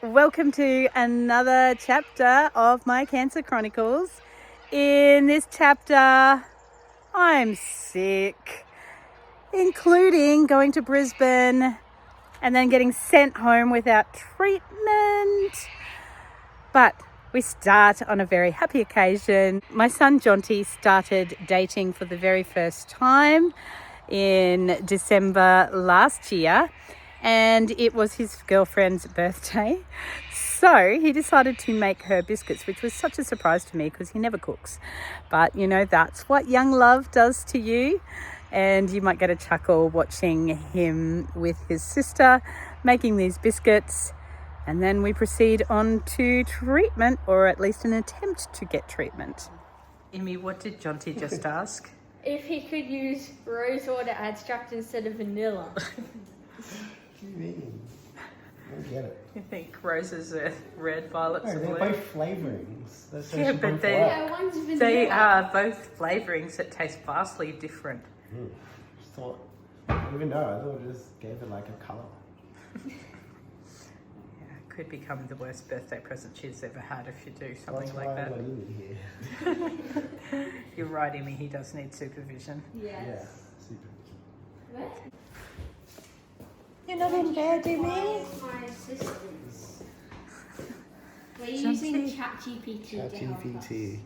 Welcome to another chapter of my Cancer Chronicles. In this chapter, I'm sick, including going to Brisbane and then getting sent home without treatment. But we start on a very happy occasion. My son Jonty started dating for the very first time in December last year, and it was his girlfriend's birthday. So he decided to make her biscuits, which was such a surprise to me because he never cooks. But you know, that's what young love does to you. And you might get a chuckle watching him with his sister making these biscuits. And then we proceed on to treatment, or at least an attempt to get treatment. Amy, what did Jonty just ask? If he could use rosewater extract instead of vanilla. What do you mean? I don't get it. You think roses are red, violets No, are they're blue? both flavourings. That's Yeah, both but work. Yeah, one's vanilla. They are both flavourings that taste vastly different. Just thought, I don't even know. I thought it just gave it like a colour. Yeah, it could become the worst birthday present she's ever had if you do something That's like why that. I'm not in here. You're right, Amy, he does need supervision. Yes. Yeah, super. Where? You're not in bed, Amy? Where's my assistants? We're using ChatGPT to help us. ChatGPT.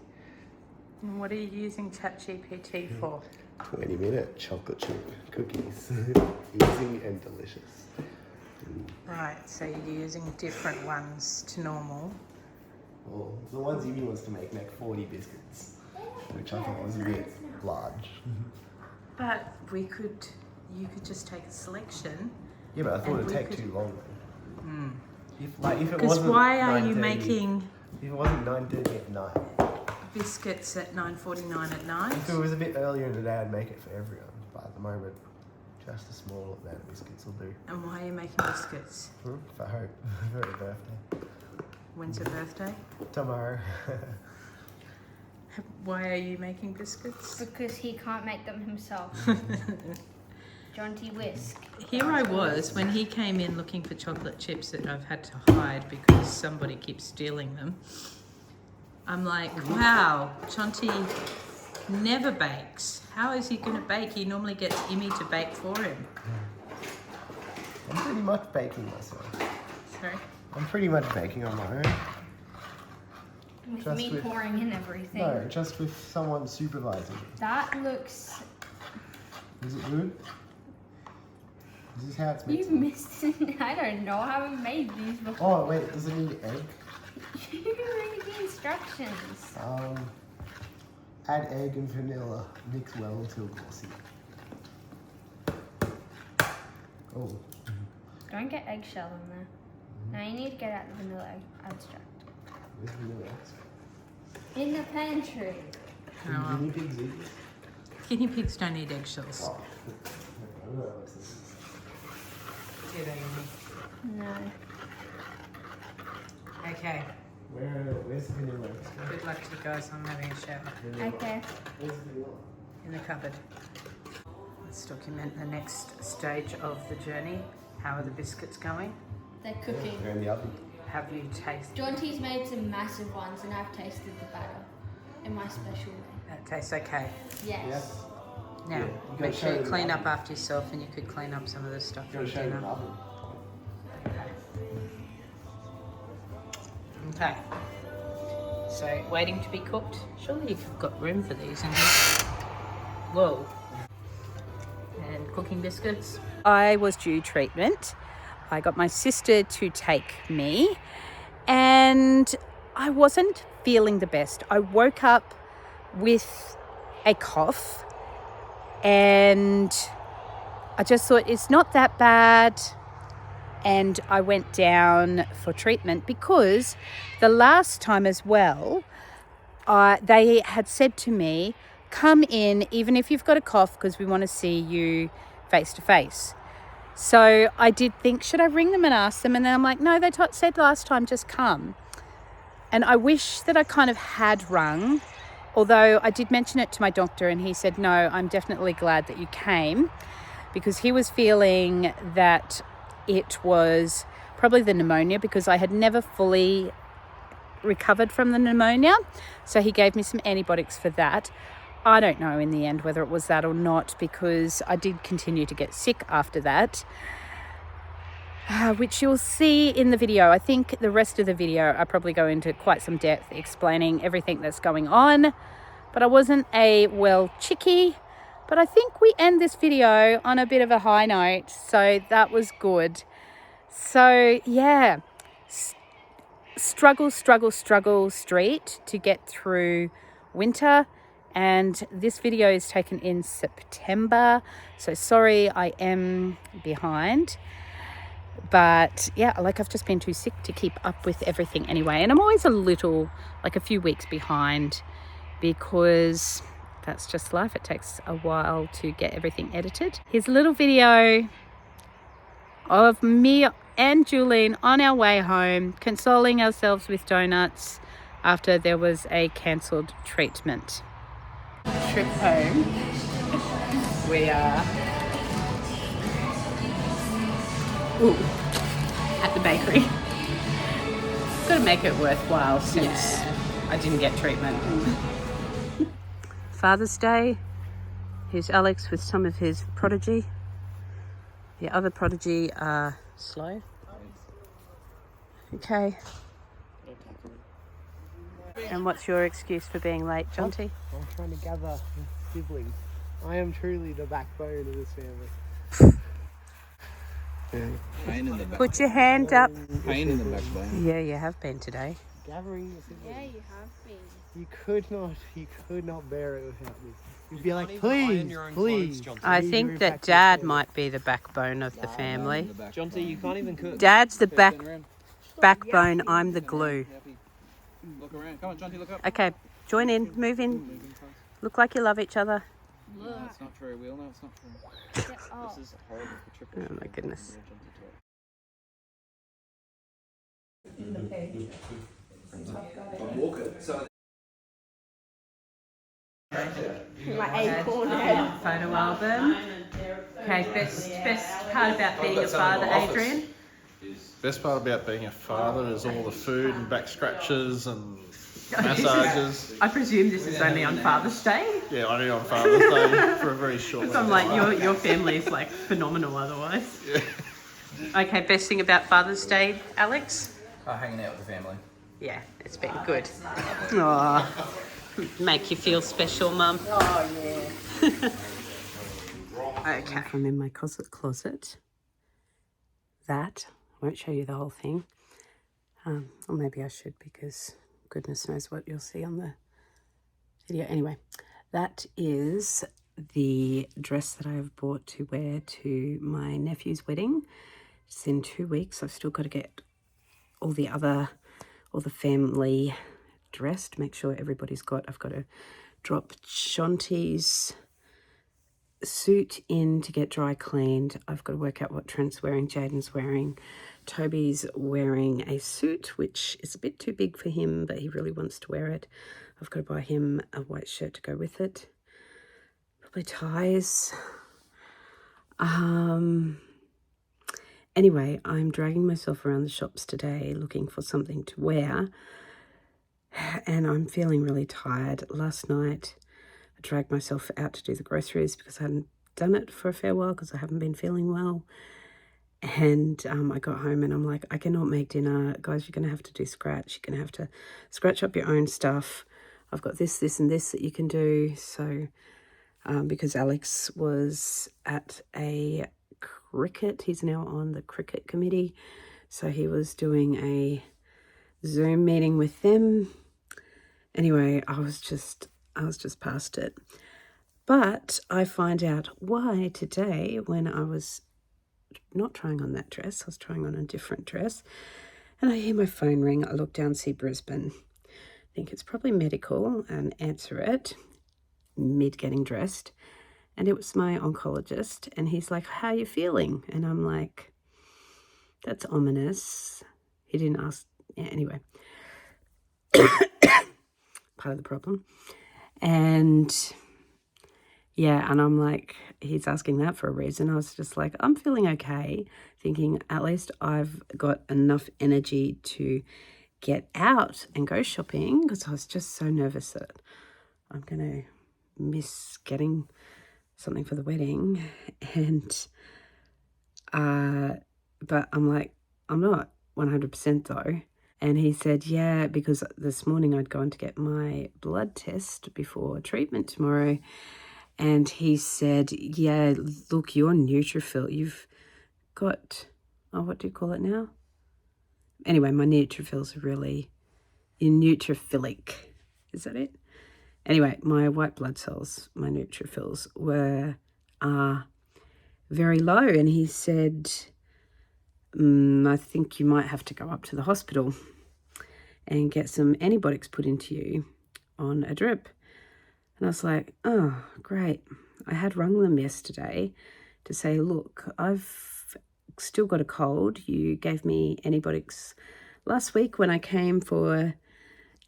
And what are you using ChatGPT for? 20-minute chocolate chip cookies. Easy and delicious. Right, so you're using different ones to normal. Well, the ones Amy wants to make 40 biscuits, which I thought was a bit large. But you could just take a selection. Yeah, but I thought And it'd we take could- too long. If it Because wasn't why are you 9:30 making If it wasn't 9:30 at night. biscuits at 9:49 at night? If it was a bit earlier in the day, I'd make it for everyone. But at the moment, just a small amount of biscuits will do. And why are you making biscuits? For Hope, for her birthday. When's her birthday? Tomorrow. Why are you making biscuits? Because he can't make them himself. Jonty Whisk. Here I was when he came in looking for chocolate chips that I've had to hide because somebody keeps stealing them. I'm like, wow, Jonty never bakes. How is he going to bake? He normally gets Imi to bake for him. I'm pretty much baking myself. Sorry? I'm pretty much baking on my own. With Just me with- pouring in everything. No, just with someone supervising. That looks... Is it good? Is this how it's meant You to be? missed it. I don't know. I haven't made these before. Oh, wait, does it need egg? You read the instructions. Add egg and vanilla. Mix well until glossy. Oh. Don't get eggshell in there. Now you need to get out the vanilla extract. Where's vanilla extract? In the pantry. Oh, Guinea pigs eat this? guinea pigs don't need eggshells. Oh. I don't know what's this. Do they, Imi? No. Okay, Where's the vanilla extract? good luck to you guys. I'm having a shower Vanilla. Okay. Where's the vanilla? in the cupboard. Let's document the next stage of the journey. How are the biscuits going? They're cooking. They're in the oven. Have you tasted? Jonty's made some massive ones and I've tasted the batter in my special way. That tastes okay. Yes. Yes. Now, Yeah, you gotta make show sure you them clean the up oven. after yourself, and you could clean up some of the stuff Gotta from show them dinner. the oven. Okay. So, waiting to be cooked. Surely you've got room for these in here. Whoa. And cooking biscuits. I was due treatment. I got my sister to take me, and I wasn't feeling the best. I woke up with a cough, and I just thought it's not that bad. And I went down for treatment because the last time as well, they had said to me, come in even if you've got a cough because we want to see you face to face. So I did think, should I ring them and ask them? And then I'm like, no, they said last time, just come. And I wish that I kind of had rung, although I did mention it to my doctor and he said, no, I'm definitely glad that you came, because he was feeling that it was probably the pneumonia, because I had never fully recovered from the pneumonia. So he gave me some antibiotics for that. I don't know in the end whether it was that or not, because I did continue to get sick after that, which you'll see in the video. I think the rest of the video I probably go into quite some depth explaining everything that's going on. But I wasn't a well chickie. But I think we end this video on a bit of a high note, so that was good. So yeah, struggle street to get through winter. And this video is taken in September, so sorry I am behind. But yeah, like I've just been too sick to keep up with everything anyway. And I'm always a little, like a few weeks behind, because that's just life. It takes a while to get everything edited. Here's a little video of me and Julene on our way home, consoling ourselves with donuts after there was a cancelled treatment. Trip home. We are at the bakery. Got to make it worthwhile since I didn't get treatment. Father's Day. Here's Alex with some of his prodigy. The other prodigy are slow. Okay. And what's your excuse for being late, Jonty? I'm trying to gather siblings. I am truly the backbone of this family. Pain in the back. Put your hand up. Pain in the backbone. Yeah, you have been today. Gathering the siblings. Yeah, you have been. You could not bear it without me. You'd be like, please, please. I think that Dad might be the backbone of the family. Jonty, you can't even cook. Dad's the backbone, I'm the glue. Look around. Come on, Jonty, look up. Okay, join in, move in. Look like you love each other. No, it's not true. We all know it's not true. This is horrible for triple. Oh my goodness. My acorn head. Photo album. Okay, best part about being a father, Adrian? Best part about being a father is all the food and back scratches and massages. I presume this is only on Father's Day? Yeah, only on Father's Day for a very short So I'm like, your family is like phenomenal otherwise. Yeah. Okay, best thing about Father's Day, Alex? Hanging out with the family. Yeah, it's been good. Aww. Make you feel special, Mum. Oh, yeah. Okay. I'm in my closet. That, I won't show you the whole thing. Or maybe I should, because goodness knows what you'll see on the video. Anyway, that is the dress that I have bought to wear to my nephew's wedding. It's in 2 weeks. I've still got to get all the family dressed, make sure everybody's got, I've got to drop Jonty's suit in to get dry cleaned. I've got to work out what Trent's wearing, Jaden's wearing. Toby's wearing a suit, which is a bit too big for him, but he really wants to wear it. I've got to buy him a white shirt to go with it. Probably ties. Anyway, I'm dragging myself around the shops today looking for something to wear, and I'm feeling really tired. Last night, I dragged myself out to do the groceries because I hadn't done it for a fair while because I haven't been feeling well. And I got home and I'm like, I cannot make dinner. Guys, you're going to have to do scratch. You're going to have to scratch up your own stuff. I've got this, this, and this that you can do. So, because Alex was at a cricket, he's now on the cricket committee. So he was doing a Zoom meeting with them. Anyway, I was just past it. But I find out why today, when I was not trying on that dress, I was trying on a different dress, and I hear my phone ring. I look down, see Brisbane. I think it's probably medical, and answer it mid getting dressed. And it was my oncologist, and he's like, how are you feeling? And I'm like, that's ominous. He didn't ask. Yeah, anyway. Part of the problem. And Yeah, and I'm like, he's asking that for a reason. I was just like, I'm feeling okay, thinking at least I've got enough energy to get out and go shopping, because I was just so nervous that I'm going to miss getting something for the wedding. And but I'm like, I'm not 100% though. And he said, yeah, because this morning I'd gone to get my blood test before treatment tomorrow. And he said, yeah, look, you're neutrophil. You've got, what do you call it now? Anyway, my neutrophils are really, you're neutrophilic. Is that it? Anyway, my white blood cells, my neutrophils were very low. And he said, I think you might have to go up to the hospital and get some antibiotics put into you on a drip. And I was like, oh, great. I had rung them yesterday to say, look, I've still got a cold. You gave me antibiotics last week when I came for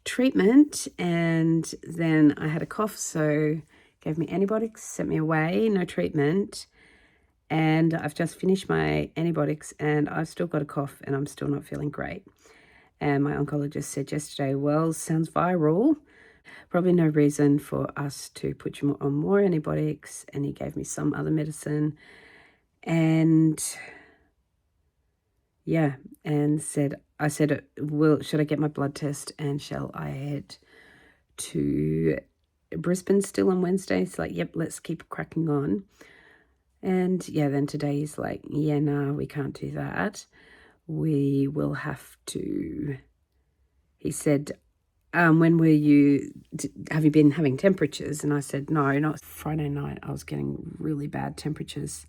treatment, and then I had a cough, so gave me antibiotics, sent me away, no treatment. And I've just finished my antibiotics and I've still got a cough and I'm still not feeling great. And my oncologist said yesterday, well, sounds viral. Probably no reason for us to put you on more antibiotics. And he gave me some other medicine. And yeah, and I said, well, should I get my blood test and shall I head to Brisbane still on Wednesday? It's like, yep, let's keep cracking on. And yeah, then today he's like, yeah, no, we can't do that. We will have to, he said, when were you, have you been having temperatures? And I said, no, not Friday night. I was getting really bad temperatures.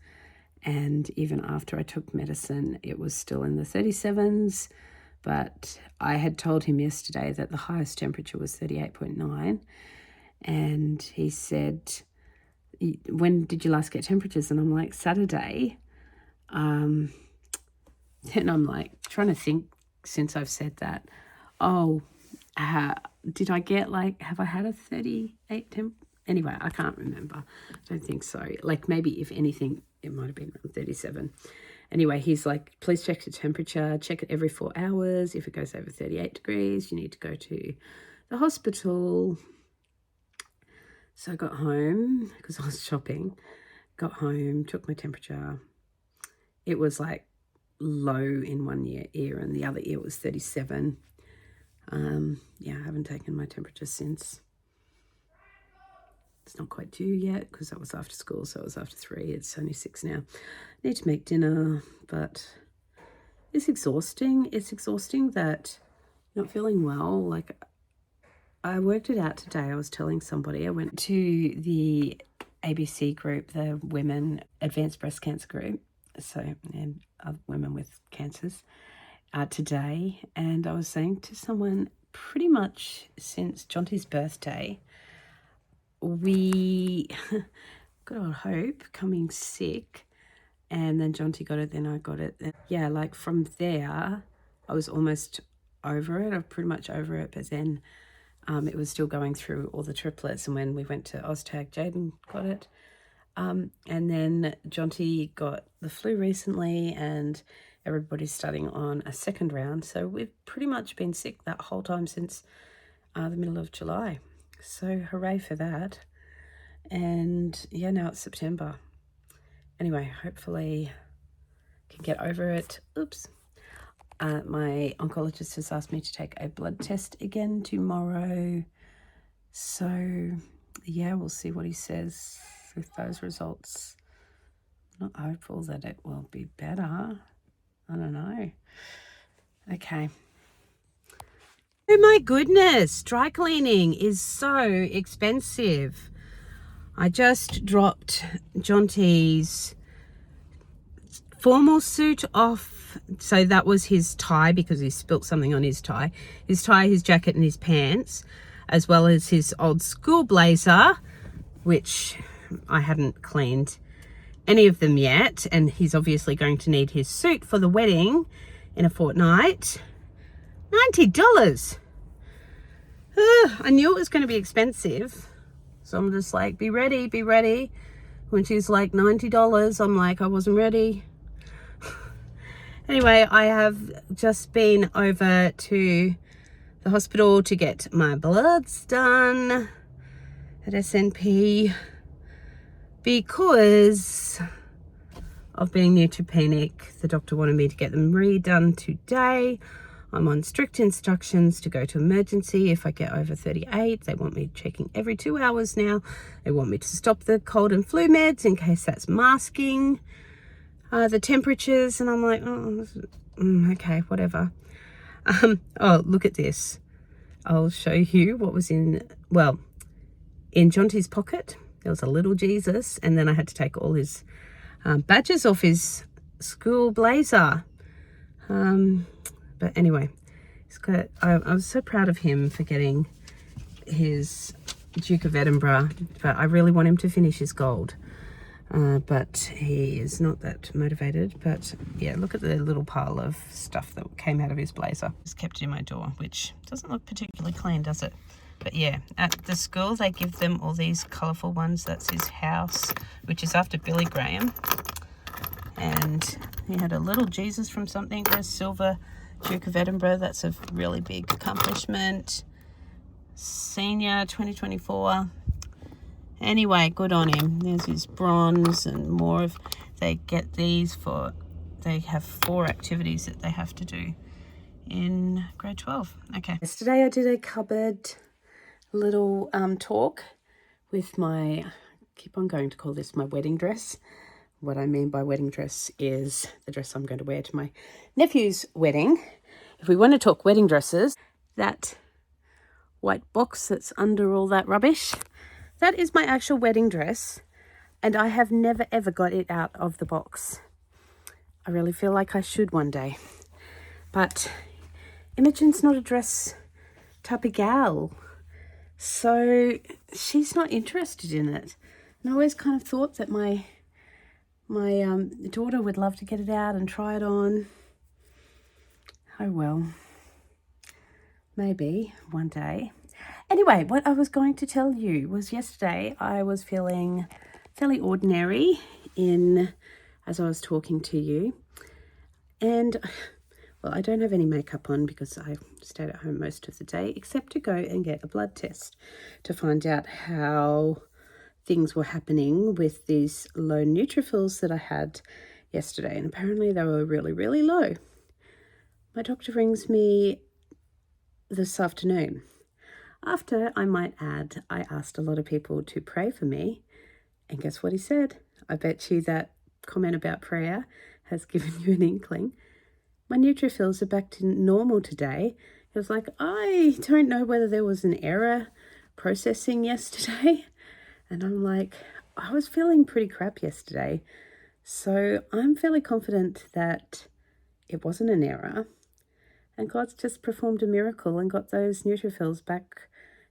And even after I took medicine, it was still in the 37s. But I had told him yesterday that the highest temperature was 38.9. And he said, when did you last get temperatures? And I'm like, Saturday. Then I'm like trying to think since I've said that. Oh, did I get have I had a 38 temp? Anyway, I can't remember. I don't think so. Like maybe if anything, it might have been around 37. Anyway, he's like, please check the temperature. Check it every 4 hours. If it goes over 38 degrees, you need to go to the hospital. So I got home because I was shopping, got home, took my temperature. It was like low in one ear and the other ear was 37. Yeah, I haven't taken my temperature since. It's not quite due yet because that was after school, so it was after 3. It's only 6 now. I need to make dinner, but it's exhausting. It's exhausting that you're not feeling well. Like, I worked it out today. I was telling somebody, I went to the ABC group, the Women Advanced Breast Cancer group, and other women with cancers, today. And I was saying to someone, pretty much since Jonty's birthday, we got old Hope coming sick, and then Jonty got it, then I got it. Yeah, like from there, I was almost over it. I'm pretty much over it, but then it was still going through all the triplets. And when we went to OzTag, Jaden got it. And then Jonty got the flu recently, and everybody's starting on a second round. So we've pretty much been sick that whole time since the middle of July. So hooray for that. And yeah, now it's September. Anyway, hopefully can get over it. Oops. My oncologist has asked me to take a blood test again tomorrow. So yeah, we'll see what he says with those results. I'm not hopeful that it will be better. I don't know. Okay. Oh my goodness, dry cleaning is so expensive. I just dropped Jonty's formal suit off. So that was his tie because he spilt something on his tie. His tie, his jacket and his pants, as well as his old school blazer, which I hadn't cleaned any of them yet. And he's obviously going to need his suit for the wedding in a fortnight. $90. I knew it was going to be expensive. So I'm just like, be ready, be ready. When she's like $90, I'm like, I wasn't ready. Anyway, I have just been over to the hospital to get my bloods done at SNP because of being neutropenic. The doctor wanted me to get them redone today. I'm on strict instructions to go to emergency if I get over 38. They want me checking every 2 hours now. They want me to stop the cold and flu meds in case that's masking the temperatures. And I'm like, oh, okay, whatever. Oh, look at this. I'll show you what was in Jonty's pocket. There was a little Jesus, and then I had to take all his badges off his school blazer. But anyway, I was so proud of him for getting his Duke of Edinburgh, but I really want him to finish his gold. But he is not that motivated. But yeah, look at the little pile of stuff that came out of his blazer. Just kept in my door, which doesn't look particularly clean, does it? But yeah, at the school they give them all these colourful ones. That's his house, which is after Billy Graham. And he had a little Jesus from something. There's silver Duke of Edinburgh. That's a really big accomplishment. Senior 2024. Anyway, good on him. There's his bronze and more of. They get these for. They have 4 activities that they have to do in grade 12. Okay. Yesterday I did a cupboard little talk with my. Keep on going to call this my wedding dress. What I mean by wedding dress is the dress I'm going to wear to my nephew's wedding. If we want to talk wedding dresses, that white box that's under all that rubbish, that is my actual wedding dress, and I have never ever got it out of the box. I really feel like I should one day. But Imogen's not a dress type of gal, so she's not interested in it. And I always kind of thought that my daughter would love to get it out and try it on. Oh well, maybe one day. Anyway, what I was going to tell you was yesterday I was feeling fairly ordinary as I was talking to you. And well, I don't have any makeup on because I stayed at home most of the day, except to go and get a blood test to find out how things were happening with these low neutrophils that I had yesterday. And apparently they were really, really low. My doctor rings me this afternoon. After, I might add, I asked a lot of people to pray for me. And guess what he said? I bet you that comment about prayer has given you an inkling. My neutrophils are back to normal today. It was like, I don't know whether there was an error processing yesterday. And I'm like, I was feeling pretty crap yesterday. So I'm fairly confident that it wasn't an error. And God's just performed a miracle and got those neutrophils back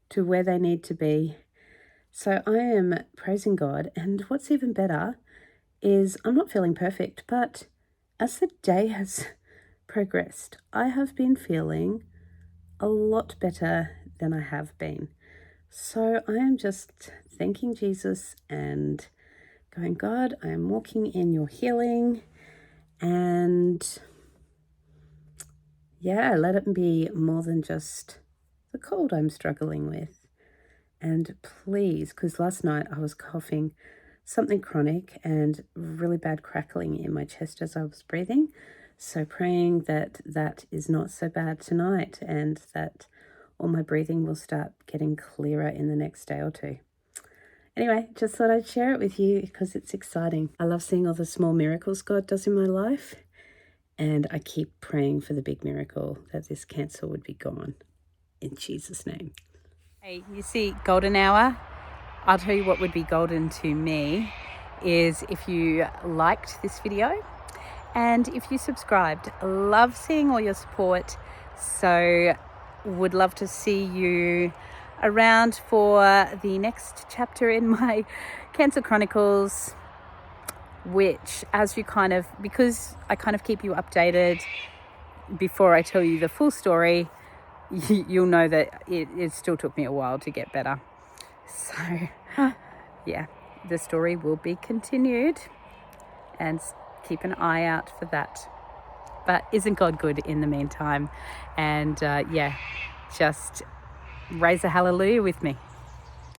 to where they need to be. So I am praising God. And what's even better is I'm not feeling perfect, but as the day has progressed, I have been feeling a lot better than I have been. So I am just thanking Jesus and going, God, I am walking in your healing, and yeah, let it be more than just the cold I'm struggling with. And please, because last night I was coughing something chronic and really bad crackling in my chest as I was breathing. So praying that that is not so bad tonight and that all my breathing will start getting clearer in the next day or 2. Anyway, just thought I'd share it with you because it's exciting. I love seeing all the small miracles God does in my life. And I keep praying for the big miracle that this cancer would be gone. In Jesus' name. Hey, you see golden hour? I'll tell you what would be golden to me is if you liked this video and if you subscribed. Love seeing all your support. So would love to see you around for the next chapter in my Cancer Chronicles, which because I kind of keep you updated before I tell you the full story, you'll know that it still took me a while to get better. So Yeah, the story will be continued, and keep an eye out for that. But isn't God good in the meantime? And yeah, just raise a hallelujah with me.